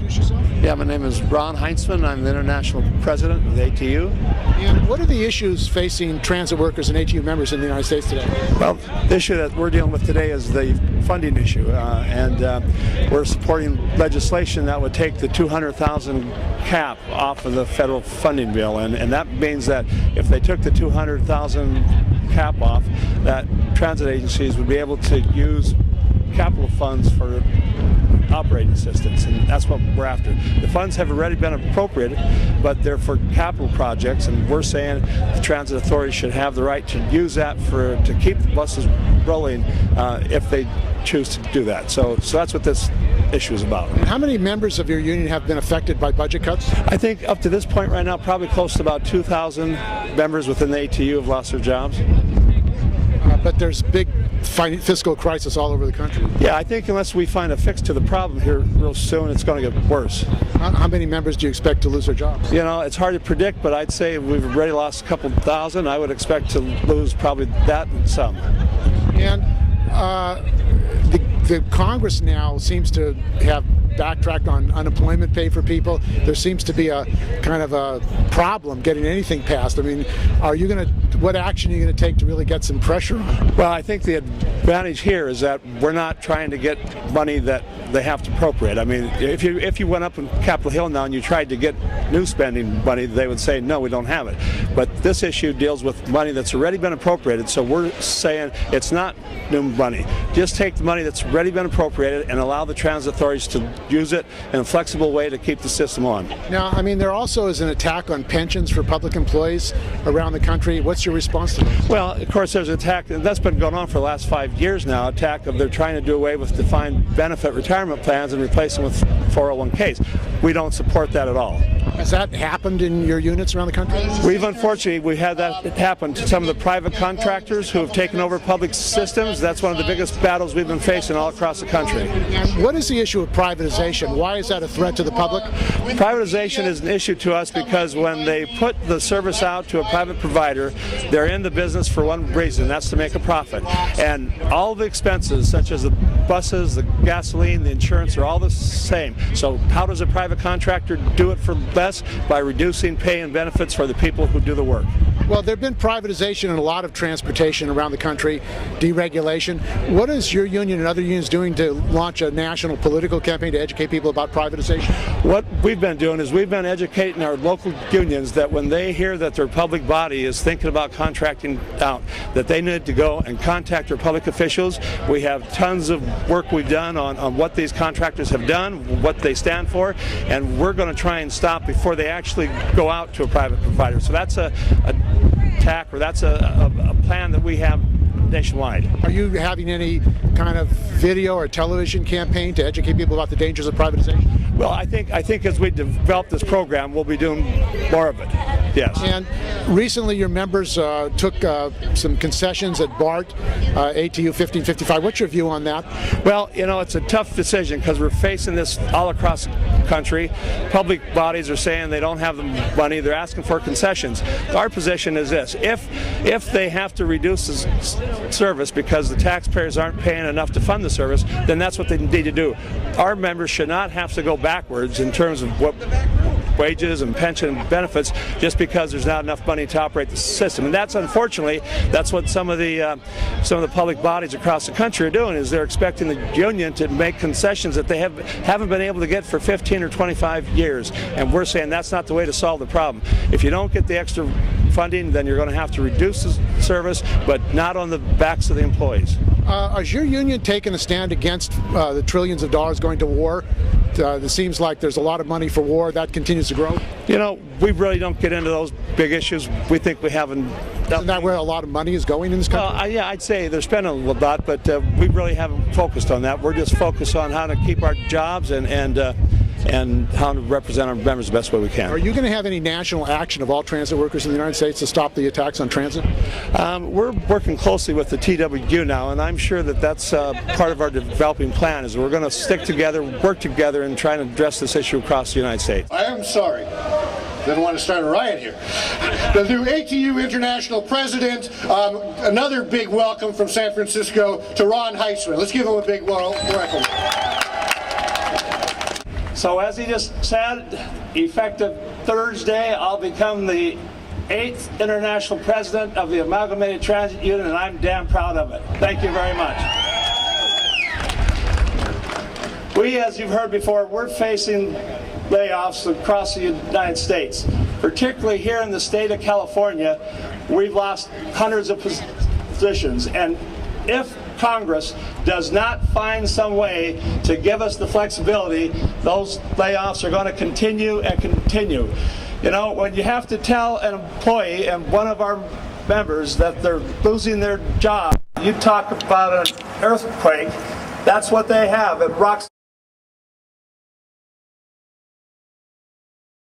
introduce yourself? Yeah, my name is Ron Heintzman. I'm the international president of the ATU. And what are the issues facing transit workers and ATU members in the United States today? Well, the issue that we're dealing with today is the funding issue, and we're supporting legislation that would take the 200,000 cap off of the federal funding bill, and that means that if they took the 200,000 cap off, that transit agencies would be able to use capital funds for operating assistance, and that's what we're after. The funds have already been appropriated, but they're for capital projects, and we're saying the transit authority should have the right to use that to keep the buses rolling if they choose to do that. So that's what this issue is about. And how many members of your union have been affected by budget cuts? I think up to this point right now, probably close to about 2,000 members within the ATU have lost their jobs. But there's big fiscal crisis all over the country. Yeah, I think unless we find a fix to the problem here real soon, it's going to get worse. How many members do you expect to lose their jobs? You know, it's hard to predict, but I'd say we've already lost a couple thousand. I would expect to lose probably that and some. And the Congress now seems to have backtracked on unemployment pay for people. There seems to be a kind of a problem getting anything passed. I mean, what action are you going to take to really get some pressure on? Well, I think the advantage here is that we're not trying to get money that they have to appropriate. I mean, if you went up in Capitol Hill now and you tried to get new spending money, they would say, no, we don't have it. But this issue deals with money that's already been appropriated, so we're saying it's not new money. Just take the money that's already been appropriated and allow the transit authorities to use it in a flexible way to keep the system on. Now, I mean, there also is an attack on pensions for public employees around the country. What's your response to that? Well, of course, there's an attack that's been going on for the last 5 years now. Attack of they're trying to do away with defined benefit retirement plans and replace them with 401ks. We don't support that at all. Has that happened in your units around the country? We've had that happen to some of the private contractors who have taken over public systems. That's one of the biggest battles we've been facing all across the country. And what is the issue of privatization? Why is that a threat to the public? Privatization is an issue to us because when they put the service out to a private provider, they're in the business for one reason, that's to make a profit. And all the expenses, such as the buses, the gasoline, the insurance, are all the same. So how does a private contractor do it for less? By reducing pay and benefits for the people who do the work. Well, there have been privatization in a lot of transportation around the country, deregulation. What is your union and other unions doing to launch a national political campaign to educate people about privatization? What we've been doing is we've been educating our local unions that when they hear that their public body is thinking about contracting out, that they need to go and contact their public officials. We have tons of work we've done on what these contractors have done, what they stand for, and we're going to try and stop before they actually go out to a private provider. So that's a plan that we have nationwide. Are you having any kind of video or television campaign to educate people about the dangers of privatization? Well, I think as we develop this program, we'll be doing more of it. Yes. And recently, your members took some concessions at BART, ATU 1555. What's your view on that? Well, you know, it's a tough decision because we're facing this all across the country. Public bodies are saying they don't have the money. They're asking for concessions. Our position is this: if they have to reduce the service because the taxpayers aren't paying enough to fund the service, then that's what they need to do. Our members should not have to go backwards in terms of what wages and pension benefits just because there's not enough money to operate the system. And that's, unfortunately, that's what some of the public bodies across the country are doing, is they're expecting the union to make concessions that they haven't been able to get for 15 or 25 years. And we're saying that's not the way to solve the problem. If you don't get the extra funding, then you're going to have to reduce the service, but not on the backs of the employees. Is your union taking a stand against the trillions of dollars going to war? It seems like there's a lot of money for war. That continues to grow. You know, we really don't get into those big issues. We think we haven't. Isn't that where a lot of money is going in this country? Yeah, I'd say they're spending a little lot, but we really haven't focused on that. We're just focused on how to keep our jobs and how to represent our members the best way we can. Are you going to have any national action of all transit workers in the United States to stop the attacks on transit? We're working closely with the TWU now, and I'm sure that that's part of our developing plan, is we're going to stick together, work together, and try to address this issue across the United States. I am sorry. Didn't want to start a riot here. The new ATU International President, another big welcome from San Francisco to Ron Heintzman. Let's give him a big welcome. So as he just said, effective Thursday, I'll become the 8th International President of the Amalgamated Transit Union, and I'm damn proud of it. Thank you very much. We, as you've heard before, we're facing layoffs across the United States. Particularly here in the state of California, we've lost hundreds of positions. And if Congress does not find some way to give us the flexibility, those layoffs are going to continue and continue. You know, when you have to tell an employee and one of our members that they're losing their job, you talk about an earthquake, that's what they have. It rocks